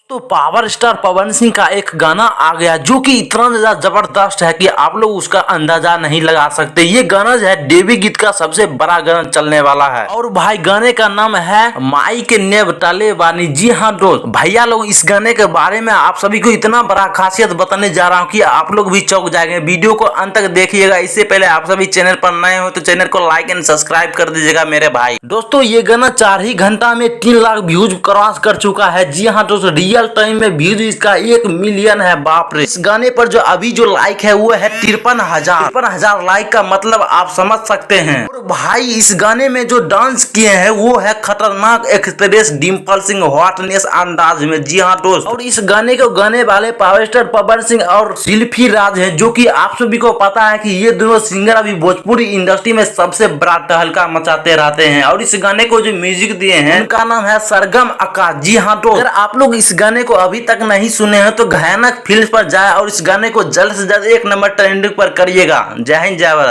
तो power star Pawan Singh का एक गाना आ गया जो कि इतना ज्यादा जबरदस्त है कि आप लोग उसका अंदाजा नहीं लगा सकते। ये गाना जो है देवी गीत का सबसे बड़ा गाना चलने वाला है और भाई गाने का नाम है माई के नेब टाले बानी। जी हाँ दोस्त, भैया लोग इस गाने के बारे में आप सभी को इतना बड़ा खासियत बताने जा रहा हूँ कि आप लोग भी चौंक जाएंगे। वीडियो को अंत तक देखिएगा। इससे पहले आप सभी चैनल पर नए हो तो चैनल को लाइक एंड सब्सक्राइब कर दीजिएगा मेरे भाई। दोस्तों ये गाना 4 ही घंटा में 3 लाख व्यूज क्रॉस कर चुका है। जी हाँ दोस्तों, रियल टाइम में व्यूज इसका 1 मिलियन है। बाप रे। इस गाने पर जो अभी जो लाइक है वो है 53,000 लाइक का मतलब आप समझ सकते हैं। और भाई इस गाने में जो डांस किए हैं वो है खतरनाक एक्सप्रेस डिम्पल सिंह हॉटनेस अंदाज में। जी हाँ दोस्त, और इस गाने को गाने वाले पावर स्टार पवन सिंह और शिल्पी राज है, जो कि आप सभी को पता है कि ये दोनों सिंगर अभी भोजपुरी इंडस्ट्री में सबसे बड़ा तहलका मचाते रहते हैं। और इस गाने को जो म्यूजिक दिए हैं उनका नाम है सरगम आकाश। जी हाँ दोस्त, अगर आप लोग इस गाने को अभी तक नहीं सुने हैं तो भयानक फिल्म पर जाए और इस गाने को जल्द से जल्द 1 नंबर ट्रेंडिंग पर करिएगा। जय हिंद जय भारत।